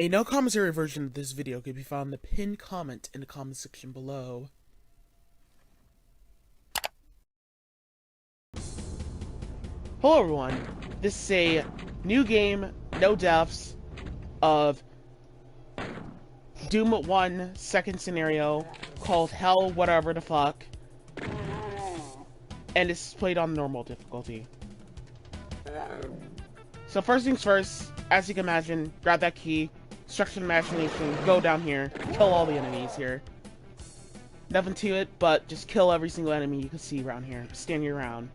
A no commentary version of this video can be found in the pinned comment in the comment section below. Hello everyone, this is a new game, no deaths, of Doom 1 second scenario called Hell Whatever the Fuck, and it's played on normal difficulty. So first things first, as you can imagine, grab that key, structure imagination, go down here, kill all the enemies here. Nothing to it, but just kill every single enemy you can see around here, standing around.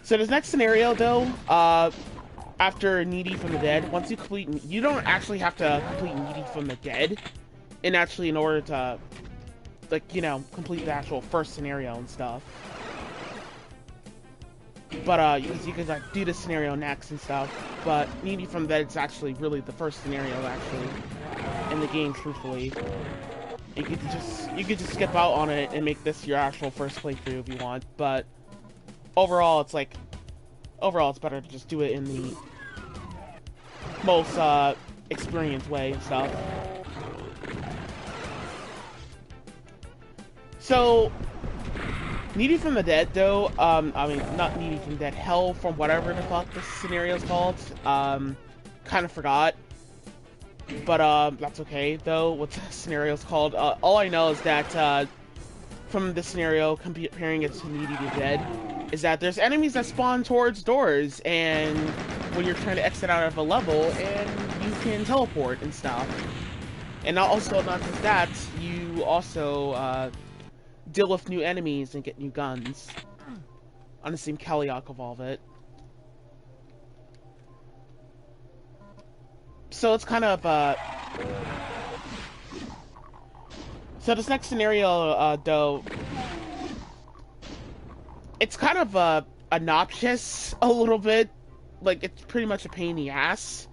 So this next scenario though, after Needy from the Dead, once you complete, you don't actually have to complete Needy from the Dead, in order to, like, you know, complete the actual first scenario and stuff. But you could like do this scenario next and stuff. But Needy from the Dead is actually really the first scenario actually in the game, truthfully. You could just skip out on it and make this your actual first playthrough if you want. But overall, it's better to just do it in the most experienced way and stuff. So, Needy from the Dead, though, I mean, not Needy from the Dead, Hell from whatever the fuck this scenario is called, kind of forgot. But, that's okay, though, what the scenario is called. All I know is that, from this scenario, comparing it to Needy the Dead, is that there's enemies that spawn towards doors, and when you're trying to exit out of a level, and you can teleport and stuff. And also, not just that, you also, deal with new enemies and get new guns. On the same Kaliak of all of it. So it's kind of, so this next scenario, though, it's kind of, obnoxious a little bit. Like, it's pretty much a pain in the ass,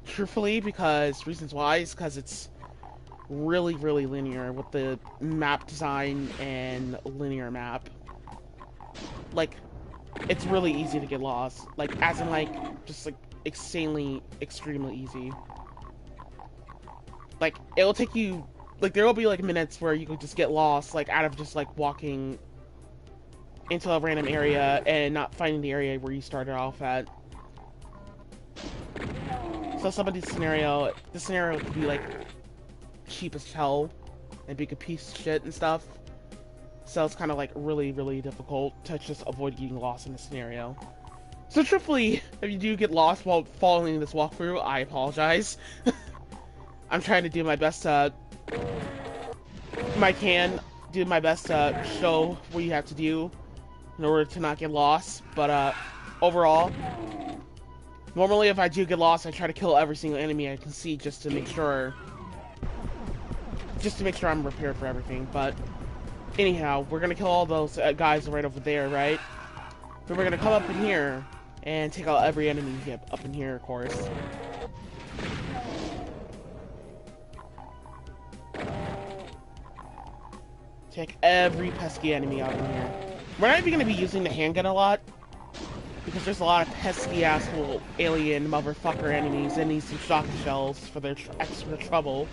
truthfully, because reasons why is because it's really linear with the map design and linear map. Like, it's really easy to get lost. Like, as in, like, just, like, insanely, extremely easy. Like, it'll take you, like, there will be, like, minutes where you could just get lost, like, out of just, like, walking into a random area and not finding the area where you started off at. So some of the scenario could be, like, cheap as hell and be a piece of shit and stuff. So it's kind of like really difficult to just avoid getting lost in the scenario. So truthfully, if you do get lost while following this walkthrough, I apologize. I'm trying to do my best to do my best to show what you have to do in order to not get lost. But overall, normally if I do get lost, I try to kill every single enemy I can see just to make sure I'm prepared for everything. But anyhow, we're gonna kill all those guys right over there, right? Then we're gonna come up in here and take out every enemy up in here, of course. Take every pesky enemy out in here. We're not even gonna be using the handgun a lot, because there's a lot of pesky asshole alien motherfucker enemies that need some shock shells for their extra trouble.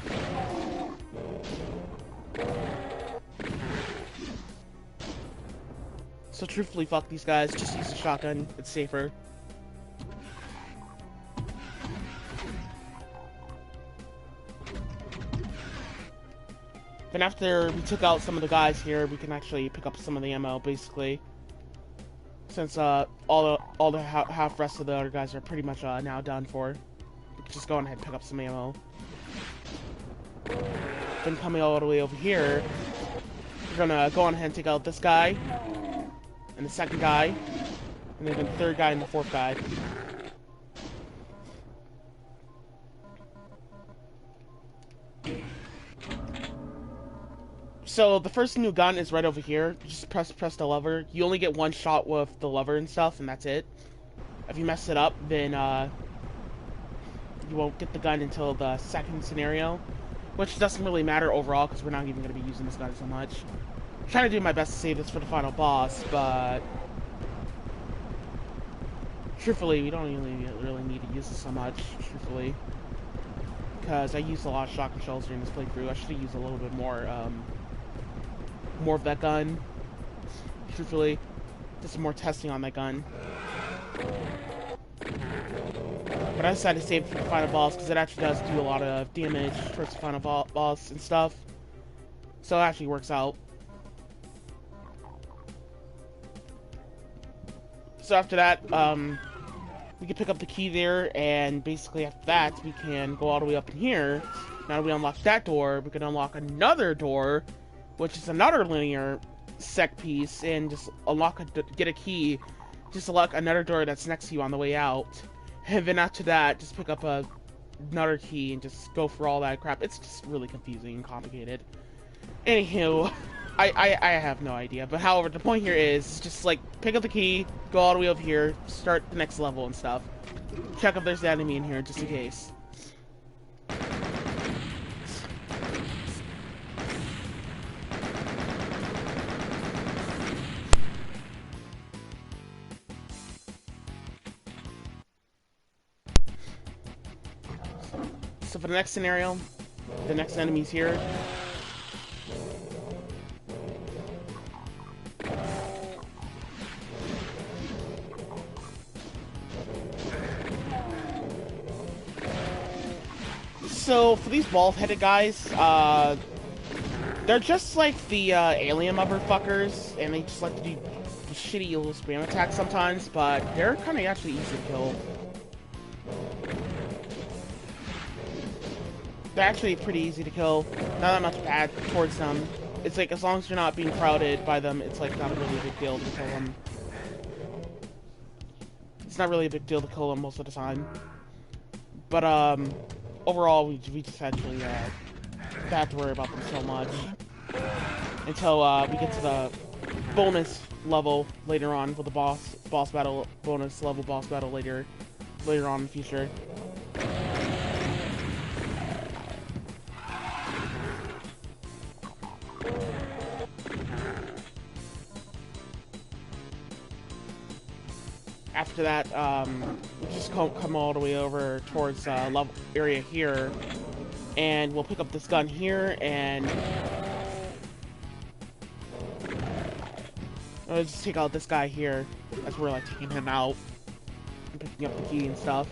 So truthfully, fuck these guys. Just use the shotgun. It's safer. Then after we took out some of the guys here, we can actually pick up some of the ammo, basically. Since all the half rest of the other guys are pretty much now done for. We can just go ahead and pick up some ammo. Then coming all the way over here, we're gonna go on ahead and take out this guy, and the second guy, and then the third guy and the fourth guy. So the first new gun is right over here. Just press the lever. You only get one shot with the lever and stuff, and that's it. If you mess it up, then you won't get the gun until the second scenario, which doesn't really matter overall because we're not even going to be using this gun so much. I'm trying to do my best to save this for the final boss, but truthfully, we don't really need to use this so much, truthfully. because I used a lot of shotgun shells during this playthrough. I should have used a little bit more of that gun. Truthfully, just some more testing on that gun. But I decided to save it for the final boss because it actually does do a lot of damage towards the final boss and stuff. So it actually works out. So after that, we can pick up the key there, and basically after that, we can go all the way up in here. Now that we unlock that door, we can unlock another door, which is another linear sec piece, and just get a key, just unlock another door that's next to you on the way out. And then after that, just pick up another key and just go for all that crap. It's just really confusing and complicated. Anywho, I have no idea. But however, the point here is just like pick up the key, go all the way over here, start the next level and stuff. Check if there's an enemy in here just in case. So for the next scenario, the next enemy's here. So for these bald-headed guys, they're just like the alien motherfuckers, and they just like to do shitty little spam attacks sometimes, but they're kind of actually easy to kill. They're actually pretty easy to kill. Not that much bad towards them. It's like, as long as you're not being crowded by them, it's like not a really big deal to kill them. It's not really a big deal to kill them most of the time. But, overall, we just actually, don't have to worry about them so much. Until, we get to the bonus level later on with the bonus battle later on in the future. After that, we just come all the way over towards level area here, and we'll pick up this gun here, and let's just take out this guy here. That's where we're like taking him out and picking up the key and stuff.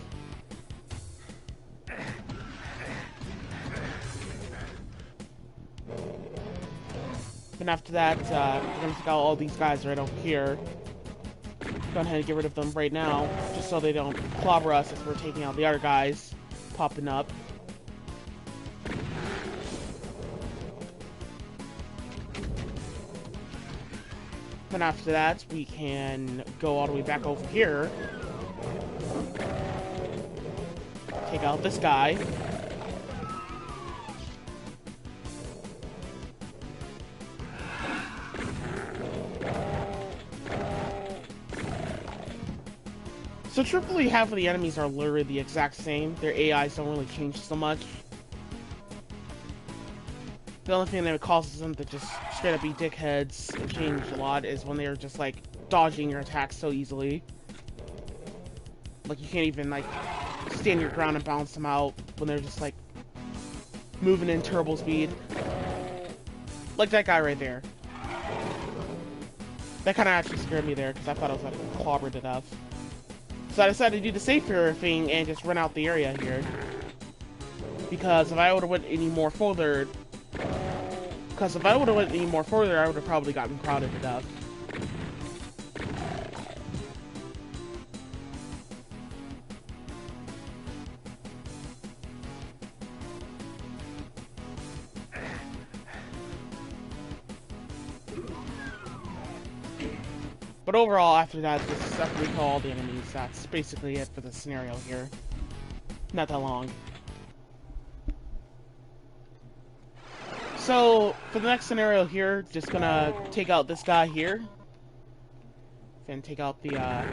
Then after that, we're gonna take out all these guys right over here. Go ahead and get rid of them right now, just so they don't clobber us as we're taking out the other guys popping up. Then after that, we can go all the way back over here. Take out this guy. So truthfully, half of the enemies are literally the exact same. Their AIs don't really change so much. The only thing that causes them to just straight up be dickheads and change a lot is when they're just like dodging your attacks so easily. Like you can't even like stand your ground and bounce them out when they're just like moving in turbo speed. Like that guy right there. That kind of actually scared me there because I thought I was like clobbered to death. So I decided to do the safer thing and just run out the area here. Because if I would have went any more further, I would have probably gotten crowded to death. But overall, after that, just separately kill all the enemies. That's basically it for the scenario here. Not that long. So, for the next scenario here, just gonna take out this guy here. And take out the,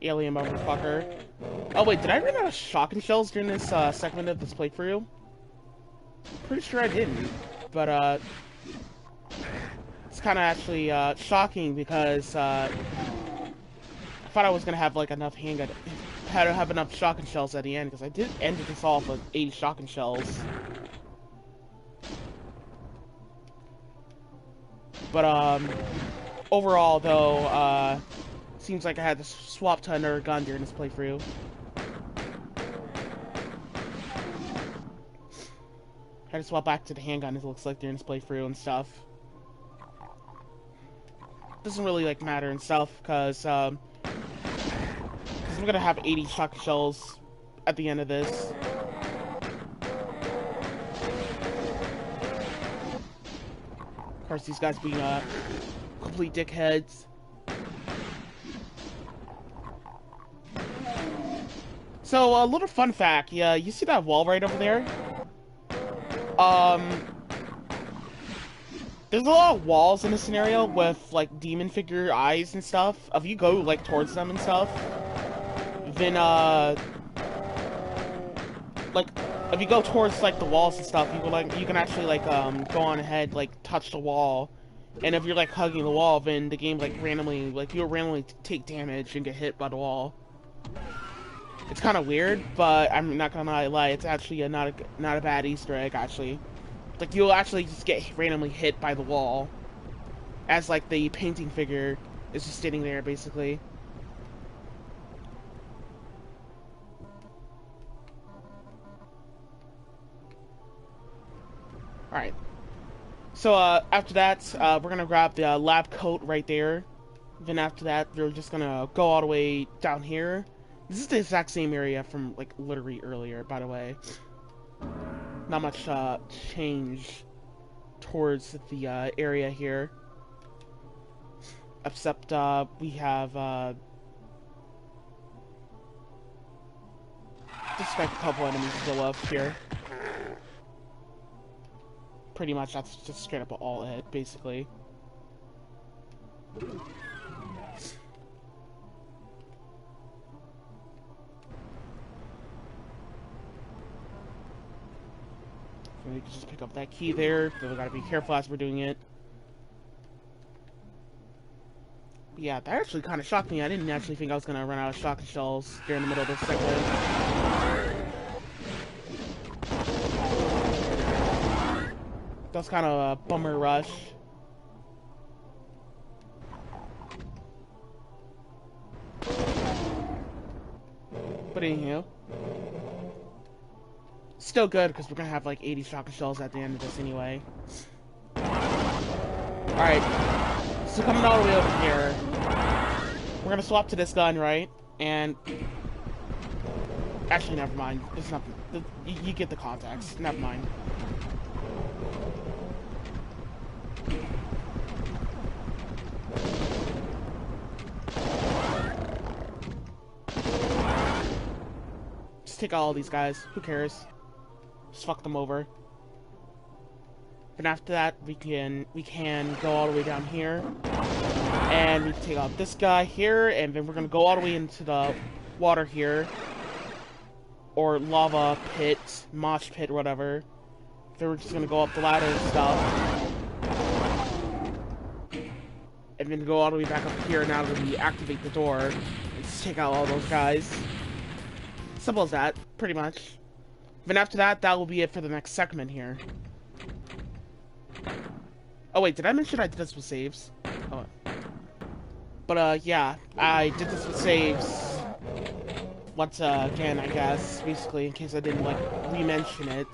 alien motherfucker. Oh wait, did I run out of shotgun shells during this, segment of this playthrough? Pretty sure I didn't. But, it's kind of actually, shocking because, I thought I was gonna have, like, enough handgun had to have enough shotgun shells at the end, because I did end this off with 80 shotgun shells. But, overall, though, seems like I had to swap to another gun during this playthrough. I had to swap back to the handgun, it looks like, during this playthrough and stuff. Doesn't really, like, matter and stuff, because I'm gonna have 80 shotgun shells at the end of this. Of course, these guys being, complete dickheads. So, a little fun fact, yeah, you see that wall right over there? There's a lot of walls in this scenario with, like, demon figure eyes and stuff. If you go, like, towards them and stuff, then, like, if you go towards, like, the walls and stuff, you can actually, like, go on ahead, like, touch the wall. And if you're, like, hugging the wall, then the game, like, randomly, like, you'll randomly take damage and get hit by the wall. It's kind of weird, but I'm not gonna lie, it's actually not a bad Easter egg, actually. Like, you'll actually just get randomly hit by the wall, as, like, the painting figure is just sitting there, basically. Alright. So, after that, we're gonna grab the lab coat right there. Then after that, we're just gonna go all the way down here. This is the exact same area from, like, literally earlier, by the way. Not much, change towards the, area here. Except, we have, just like a couple enemies still up here. Pretty much, that's just straight up all it, basically. We can just pick up that key there, so we gotta be careful as we're doing it. But yeah, that actually kind of shocked me. I didn't actually think I was gonna run out of shotgun shells during the middle of this segment. That's kind of a bummer rush. But anyhow, still good, because we're gonna have like 80 shotgun shells at the end of this anyway. Alright, so coming all the way over here, we're gonna swap to this gun, right? And actually, never mind. It's not. You get the context. Never mind. Just take out all these guys. Who cares? Just fuck them over. And after that, we can go all the way down here, and we can take out this guy here, and then we're gonna go all the way into the water here, or lava pit, mosh pit, whatever. Then we're just gonna go up the ladder and stuff, and then go all the way back up here now that we activate the door, and just take out all those guys. Simple as that, pretty much. Then after that, that will be it for the next segment here. Oh wait, did I mention I did this with saves? Oh. But yeah, I did this with saves once again, I guess, basically, in case I didn't, like, re-mention it.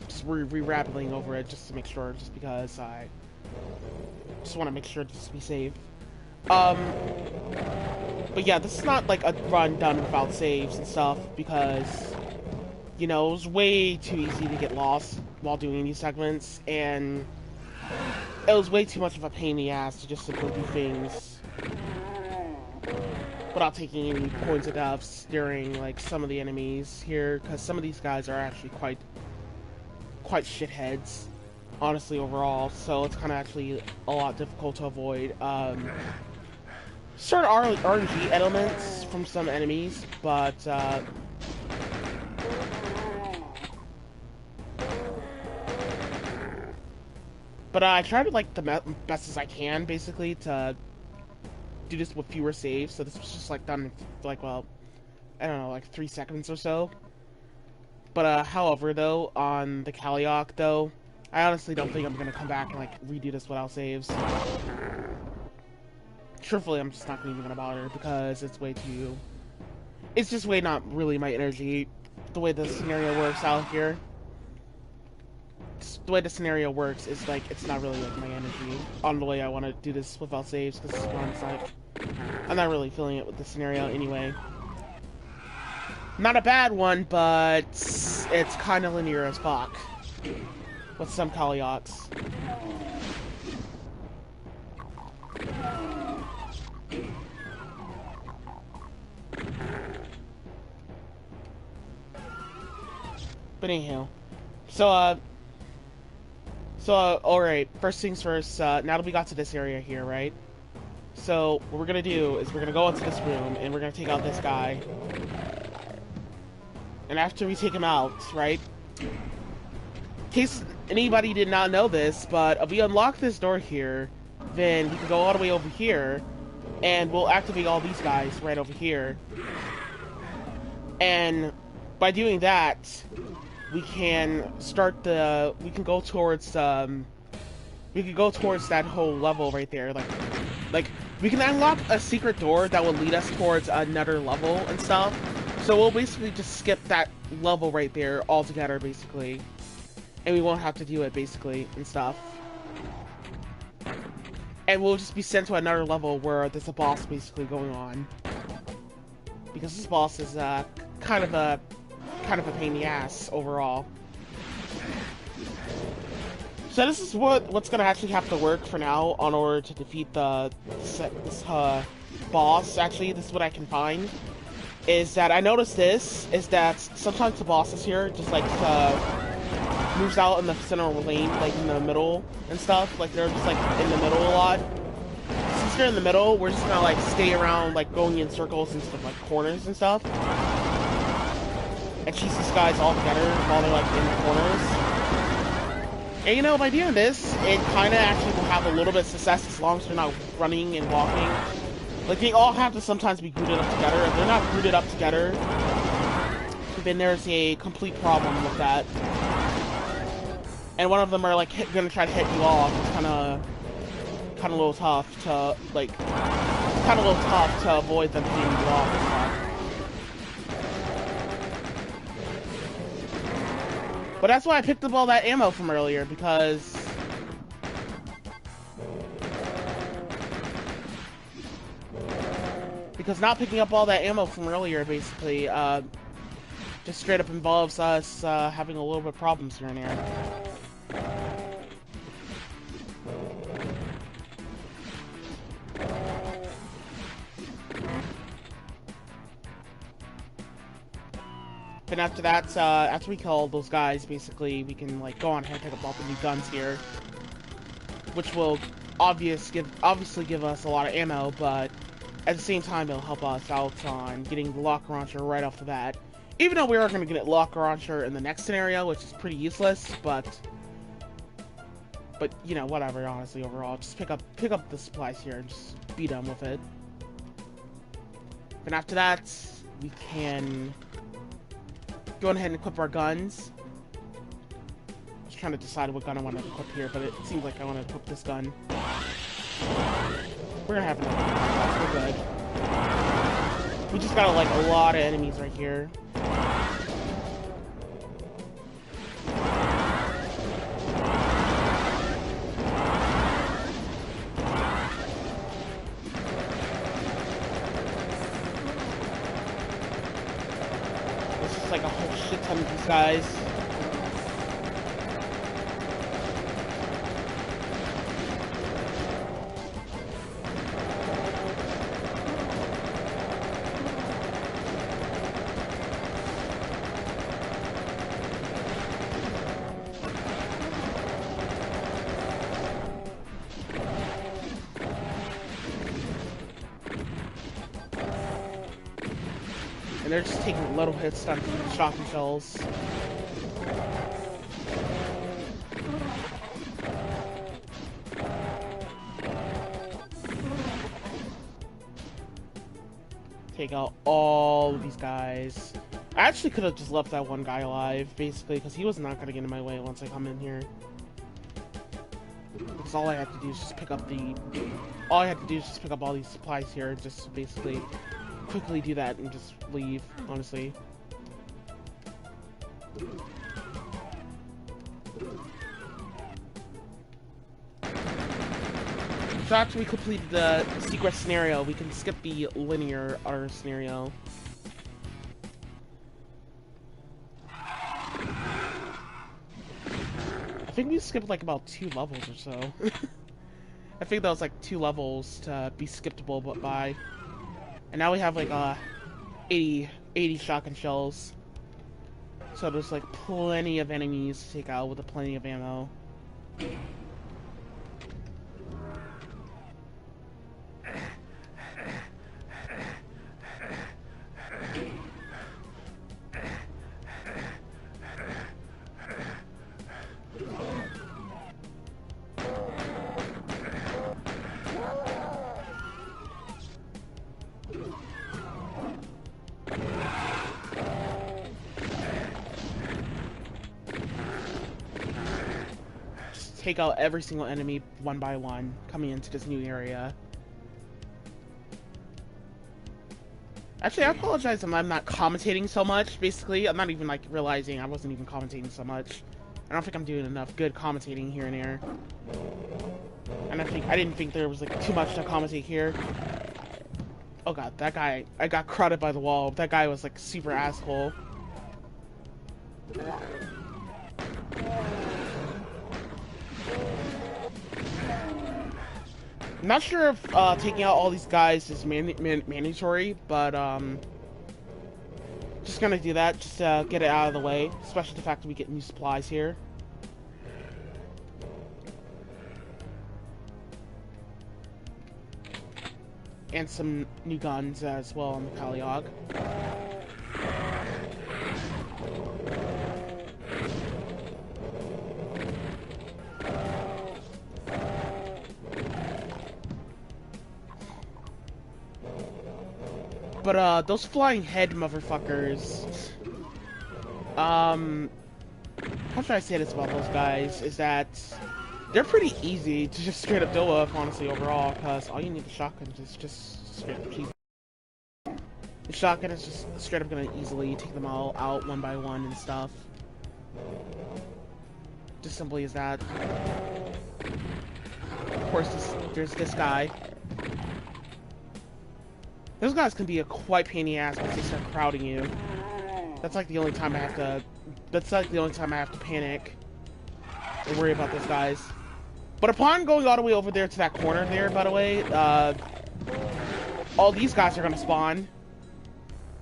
Just re-rappling over it, just to make sure, just because I just want to make sure just to be safe. But yeah, this is not, like, a run done without saves and stuff, because, you know, it was way too easy to get lost while doing these segments, and it was way too much of a pain in the ass to just simply do things without taking any points of deaths during, like, some of the enemies here, because some of these guys are actually quite shitheads, honestly, overall, so it's kind of actually a lot difficult to avoid. Certain RNG elements from some enemies, but, I try to, like, the best as I can, basically, to do this with fewer saves, so this was just, like, done, like, well, I don't know, like 3 seconds or so. But however though, on the Kaliok though, I honestly don't think I'm gonna come back and like redo this without saves. Truthfully, I'm just not even gonna bother because it's way too. It's just way not really my energy. The way the scenario works out here. The way the scenario works is like it's not really like my energy on the way I want to do this without saves because it's like I'm not really feeling it with the scenario anyway. Not a bad one, but it's kind of linear as fuck with some Kalioks. But anyhow, so alright, first things first, now that we got to this area here, right? So, what we're gonna do is we're gonna go into this room, and we're gonna take out this guy. And after we take him out, right? In case anybody did not know this, but if we unlock this door here, then we can go all the way over here, and we'll activate all these guys right over here. And by doing that, we can start the, we can go towards that whole level right there, like we can unlock a secret door that will lead us towards another level and stuff. So we'll basically just skip that level right there altogether, basically, and we won't have to do it basically and stuff. And we'll just be sent to another level where there's a boss basically going on, because this boss is kind of a pain in the ass overall. So this is what's gonna actually have to work for now in order to defeat this boss. Actually, this is what I can find. Is that I noticed this is that sometimes the bosses here just like moves out in the center of the lane, like in the middle and stuff. Like they're just like in the middle a lot. Since they're in the middle, we're just gonna like stay around, like going in circles instead of like corners and stuff, and chase these guys all together while they're like in the corners. And you know, by doing this, it kind of actually will have a little bit of success as long as they're not running and walking. Like, they all have to sometimes be glued up together. If they're not glued up together, then there's a complete problem with that. And one of them are, like, gonna try to hit you off. It's kind of a little tough to, like, avoid them hitting you off and stuff. But that's why I picked up all that ammo from earlier, because not picking up all that ammo from earlier basically just straight up involves us having a little bit of problems here and there. Then after that, after we kill all those guys, basically we can like go on ahead and pick up all the new guns here, which will obviously give us a lot of ammo, but at the same time it'll help us out on getting the locker launcher right off the bat. Even though we are going to get locker launcher in the next scenario, which is pretty useless, but you know, whatever. Honestly, overall, just pick up the supplies here and just beat them with it. Then after that, we can go ahead and equip our guns. I was trying to decide what gun I want to equip here, but it seems like I want to equip this gun. We're gonna have enough. We're good. We just got like a lot of enemies right here. There's just like a whole shit ton of these guys. And they're just taking little hits on shotgun shells. Take out all of these guys. I actually could have just left that one guy alive, basically, because he was not gonna get in my way once I come in here. Because all I had to do is just pick up all these supplies here, and just basically quickly do that and just leave, honestly. So after we completed the secret scenario, we can skip the linear other scenario. I think we skipped like about 2 levels or so. I think that was like 2 levels to be skippable but by. And now we have like 80 shotgun shells. So there's like plenty of enemies to take out with plenty of ammo. Take out every single enemy one by one coming into this new area. Actually, I apologize if I'm not commentating so much, basically. I'm not even like realizing I wasn't even commentating so much. I don't think I'm doing enough good commentating here and there. And I didn't think there was like too much to commentate here. Oh god, that guy, I got crowded by the wall. That guy was like super asshole. I'm not sure if taking out all these guys is mandatory, but just gonna do that just to get it out of the way, especially the fact that we get new supplies here. And some new guns as well on the Calyog. But those flying head motherfuckers, how should I say this about those guys, is that they're pretty easy to just straight up deal with, honestly, overall, because all you need the shotgun is just straight up cheap. The shotgun is just straight up gonna easily take them all out one by one and stuff. Just simply as that. Of course, there's this guy. Those guys can be a quite pain in the ass once they start crowding you. That's like the only time I have to... That's like the only time I have to panic and worry about those guys. But upon going all the way over there to that corner there, by the way, all these guys are gonna spawn.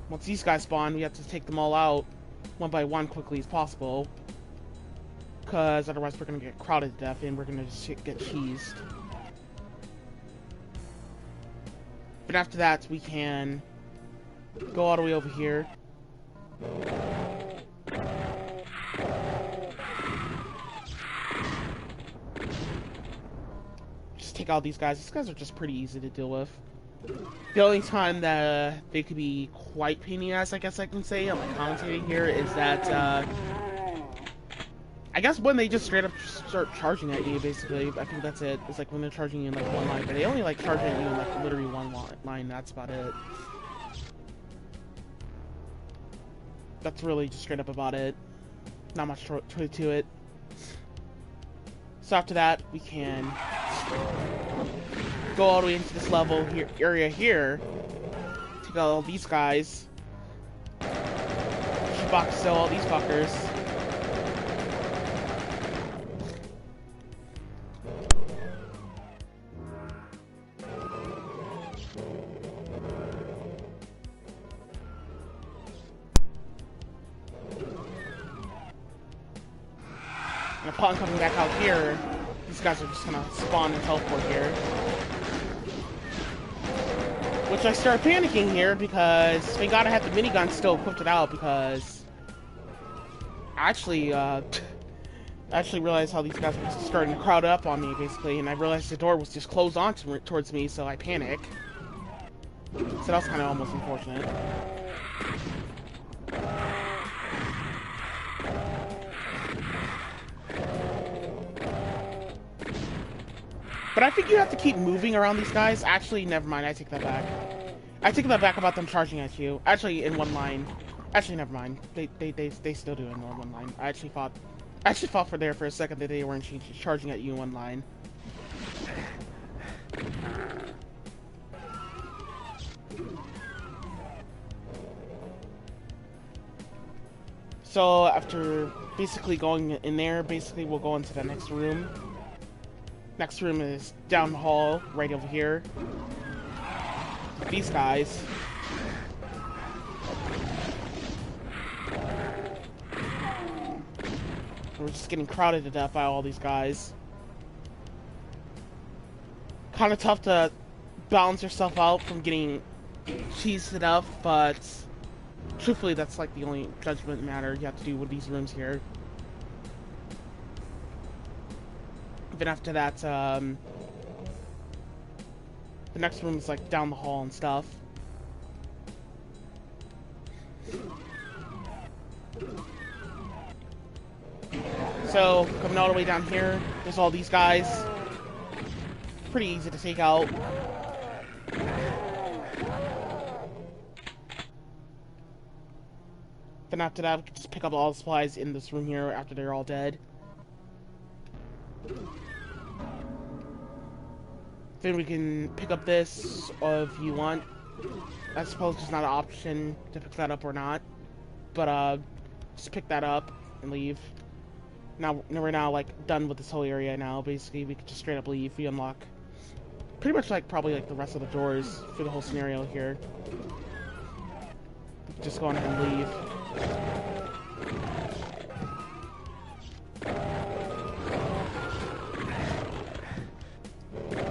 Once these guys spawn, we have to take them all out one by one quickly as possible. Because otherwise we're gonna get crowded to death and we're gonna just get cheesed. But after that, we can go all the way over here. Just take out these guys. These guys are just pretty easy to deal with. The only time that they could be quite pain in the ass, I guess I can say, on my commentating here, is that, I guess when they just straight up start charging at you, basically. I think that's it. It's like when they're charging you in like one line, but they only like charge at you in like literally one line. That's about it. That's really just straight up about it. Not much to it. So after that, we can go all the way into this level here, area here. Take out all these guys. Box sell all these fuckers. And upon coming back out here, these guys are just gonna spawn and teleport here. Which I start panicking here because thank God I have the minigun still equipped out because I actually realized how these guys were starting to crowd up on me basically, and I realized the door was just closed on towards me, so I panic. So that was kind of almost unfortunate. But I think you have to keep moving around these guys. Actually, never mind. I take that back. I take that back about them charging at you. Actually, in one line. Actually, never mind. They still do it in one line. I actually thought for there for a second that they weren't charging at you in one line. So after basically going in there, basically we'll go into the next room. Next room is down the hall, right over here. These guys. We're just getting crowded to death by all these guys. Kind of tough to balance yourself out from getting cheesed to death, but truthfully that's like the only judgment matter you have to do with these rooms here. Then after that, the next room is like down the hall and stuff. So, coming all the way down here, there's all these guys. Pretty easy to take out. Then after that, we can just pick up all the supplies in this room here after they're all dead. Then we can pick up this if you want. I suppose there's not an option to pick that up or not. But, just pick that up and leave. Now, we're now, like, done with this whole area now. Basically, we can just straight up leave. We unlock pretty much, like, probably, like, the rest of the doors for the whole scenario here. Just go on ahead and leave.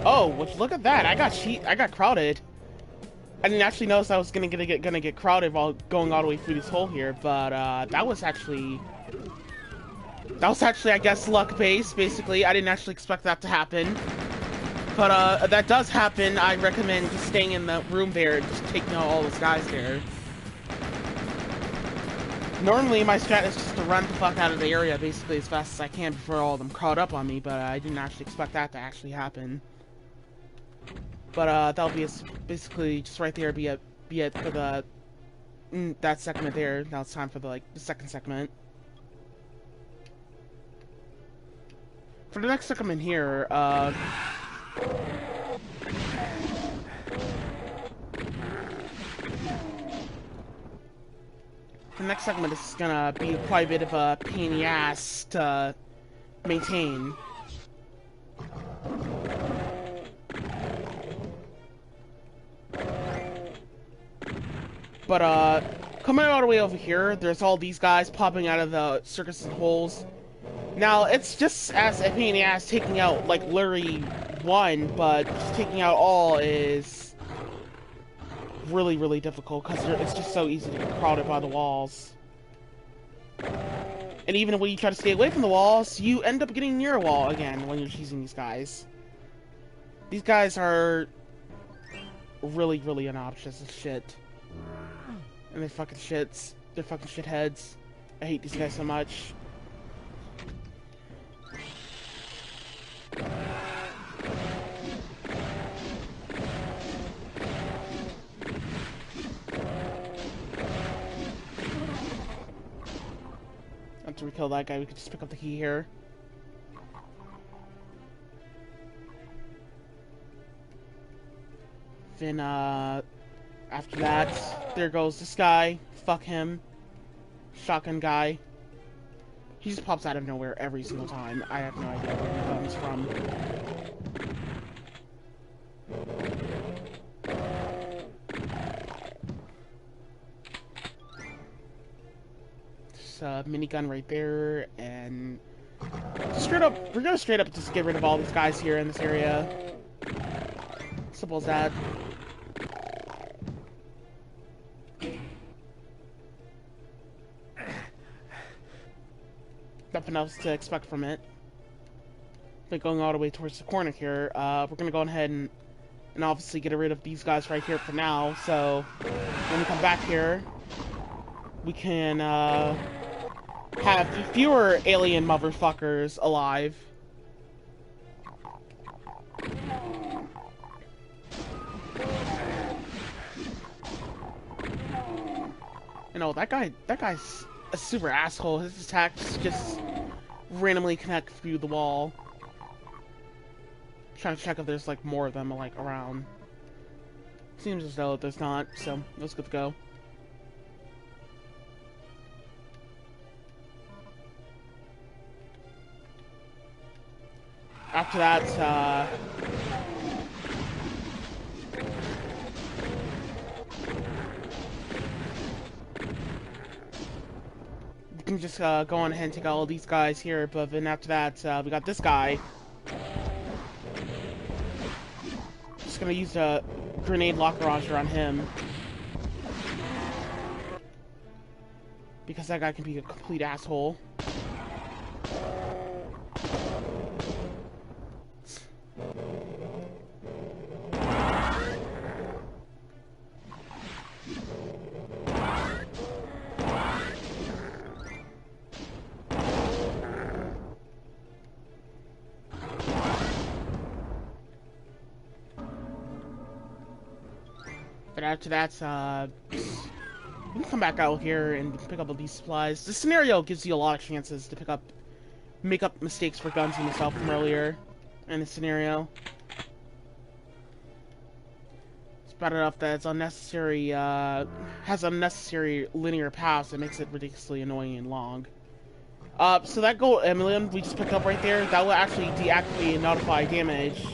Oh, look at that! I got crowded. I didn't actually notice I was gonna get crowded while going all the way through this hole here, but that was actually, I guess, luck-based. Basically, I didn't actually expect that to happen, but that does happen. I recommend just staying in the room there and just taking out all those guys there. Normally, my strat is just to run the fuck out of the area basically as fast as I can before all of them crowd up on me, but I didn't actually expect that to actually happen. But that'll be basically just right there. Be it for the that segment there. Now it's time for the second segment. For the next segment here, the next segment is gonna be quite a bit of a pain in the ass to maintain. But, coming all the way over here, there's all these guys popping out of the circus and holes. Now, it's just as a pain in the ass taking out, like, literally one, but just taking out all is really, really difficult, because it's just so easy to get crowded by the walls. And even when you try to stay away from the walls, you end up getting near a wall again when you're cheesing these guys. These guys are really, really obnoxious as shit. And they're fucking shits. They're fucking shitheads. I hate these guys so much. After we kill that guy, we can just pick up the key here. Then, after that, there goes this guy. Fuck him. Shotgun guy. He just pops out of nowhere every single time. I have no idea where he comes from. There's a minigun right there, and straight up, we're gonna straight up just get rid of all these guys here in this area. Simple as that. Nothing else to expect from it. But going all the way towards the corner here, we're gonna go ahead and and obviously get rid of these guys right here for now. So when we come back here, we can have fewer alien motherfuckers alive. You know, that guy's a super asshole. His attacks just randomly connect through the wall. Trying to check if there's like more of them like around. Seems as though there's not, so let's good to go. After that, we can just go on ahead and take out all these guys here, but then after that, we got this guy. Just gonna use a grenade locker launcher on him. Because that guy can be a complete asshole. But after that, we can come back out here and pick up all these supplies. The scenario gives you a lot of chances to make up mistakes for guns and yourself from earlier in the scenario. It's bad enough that it's unnecessary, has unnecessary linear paths that makes it ridiculously annoying and long. So that gold emblem we just picked up right there, that will actually deactivate and notify damage.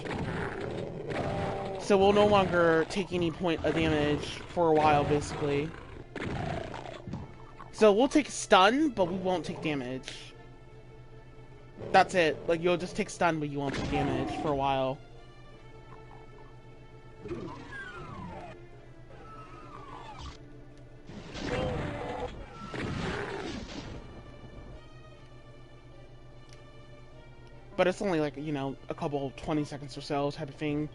So we'll no longer take any point of damage for a while, basically. So we'll take stun, but we won't take damage. That's it. Like, you'll just take stun, but you won't take damage for a while. But it's only like, you know, a couple 20 seconds or so type of thing.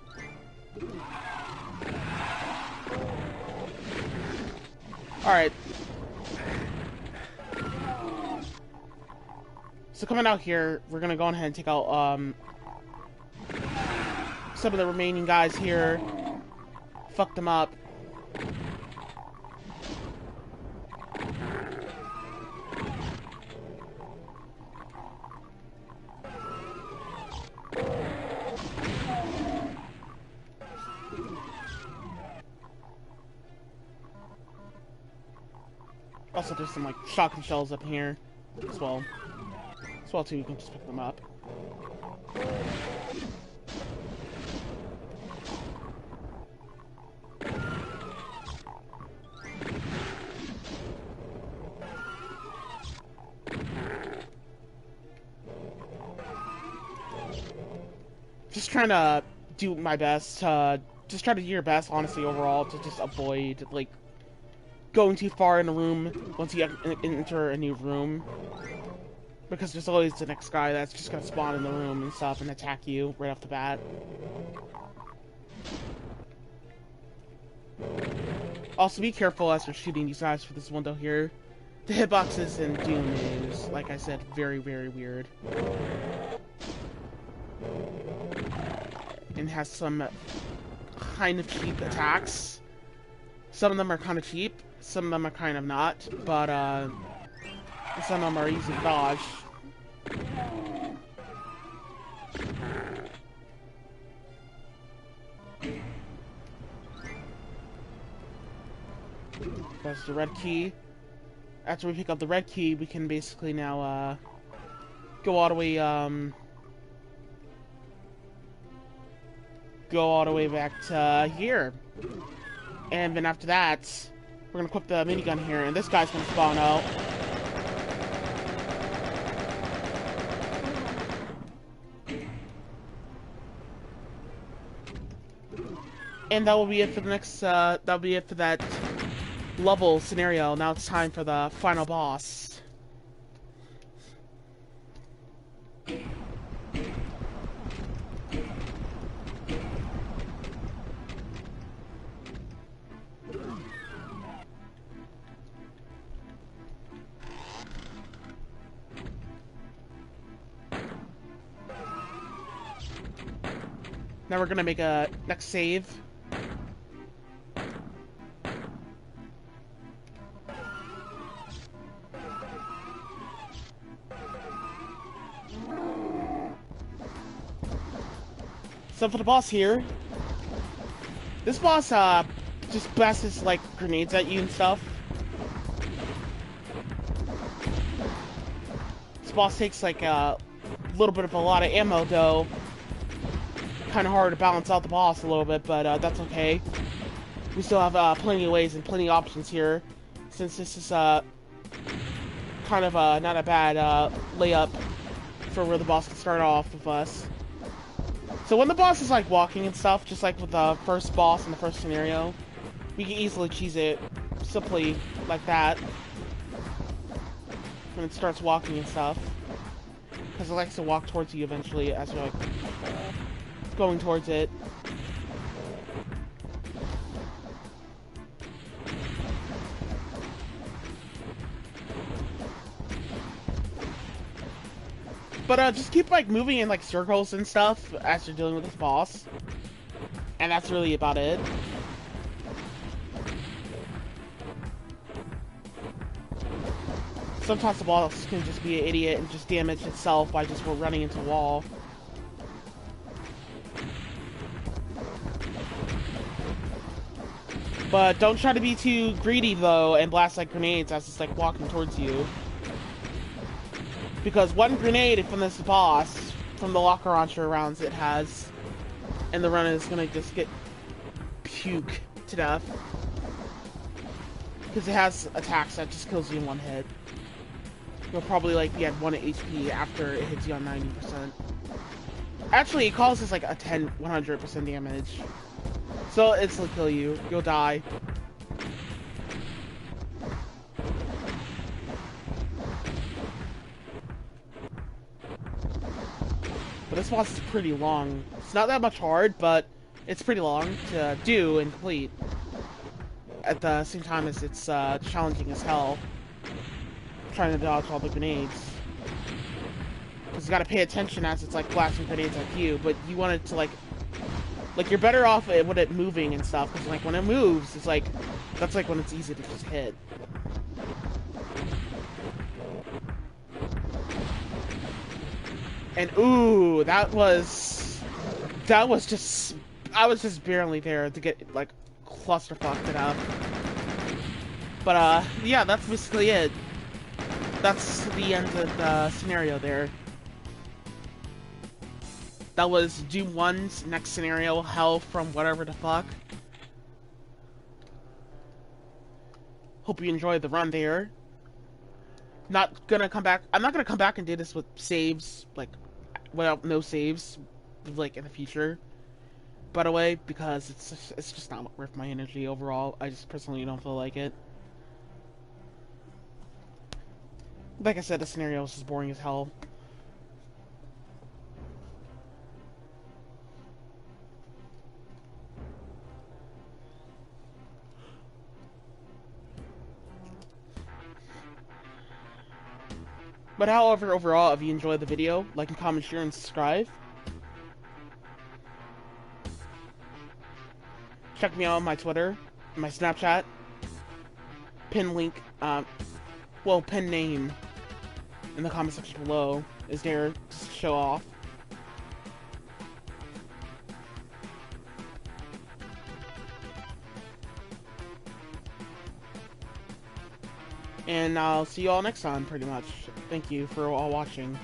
Alright. So coming out here, we're gonna go ahead and take out some of the remaining guys here. Fuck them up. Also, there's some like shotgun shells up here as well. As well too, you can just pick them up. Just trying to do my best. Just try to do your best, honestly, overall, to just avoid like going too far in a room once you enter a new room, because there's always the next guy that's just gonna spawn in the room and stuff and attack you right off the bat. Also, be careful as you're shooting these guys for this window here. The hitboxes in Doom is, like I said, very, very weird. And has some kind of cheap attacks. Some of them are kind of cheap, some of them are kind of not, but some of them are easy to dodge. That's the red key. After we pick up the red key, we can basically now go all the way back to here. And then after that, we're gonna equip the minigun here, and this guy's gonna spawn out. And that will be it for the next, that'll be it for that level scenario. Now it's time for the final boss. Now we're gonna make a next save. So for the boss here, this boss just blasts like grenades at you and stuff. This boss takes like a little bit of a lot of ammo though. Kind of hard to balance out the boss a little bit, but that's okay. We still have plenty of ways and plenty of options here, since this is kind of not a bad layup for where the boss can start off with us. So when the boss is like walking and stuff, just like with the first boss in the first scenario, we can easily cheese it simply like that when it starts walking and stuff, because it likes to walk towards you eventually as you're like going towards it. But just keep like moving in like circles and stuff as you're dealing with this boss. And that's really about it. Sometimes the boss can just be an idiot and just damage itself by just running into a wall. But don't try to be too greedy though and blast like grenades as it's like walking towards you. Because one grenade from this boss, from the locker launcher rounds it has, and the runner is gonna just get puke to death. Because it has attacks that just kills you in one hit. You'll probably like be at 1 HP after it hits you on 90%. Actually, it causes like a 100% damage. So it'll instantly kill you. You'll die. But this boss is pretty long. It's not that much hard, but it's pretty long to do and complete. At the same time as it's challenging as hell. Trying to dodge all the grenades. Because you gotta pay attention as it's like blasting grenades at you, but you want it to like you're better off with it moving and stuff, because like when it moves, it's like, that's like when it's easy to just hit. And ooh, that was just, I was just barely there to get like clusterfucked it up. But yeah, that's basically it. That's the end of the scenario there. That was Doom 1's next scenario, Hell from whatever the fuck. Hope you enjoyed the run there. Not gonna come back. I'm not gonna come back and do this with saves, like, well, no saves, like, in the future. By the way, because it's just not worth my energy overall. I just personally don't feel like it. Like I said, the scenario is just boring as hell. But however, overall, if you enjoyed the video, like and comment, share, and subscribe. Check me out on my Twitter, my Snapchat. Pin link, well, pin name in the comment section below is there to show off. And I'll see you all next time, pretty much. Thank you for all watching.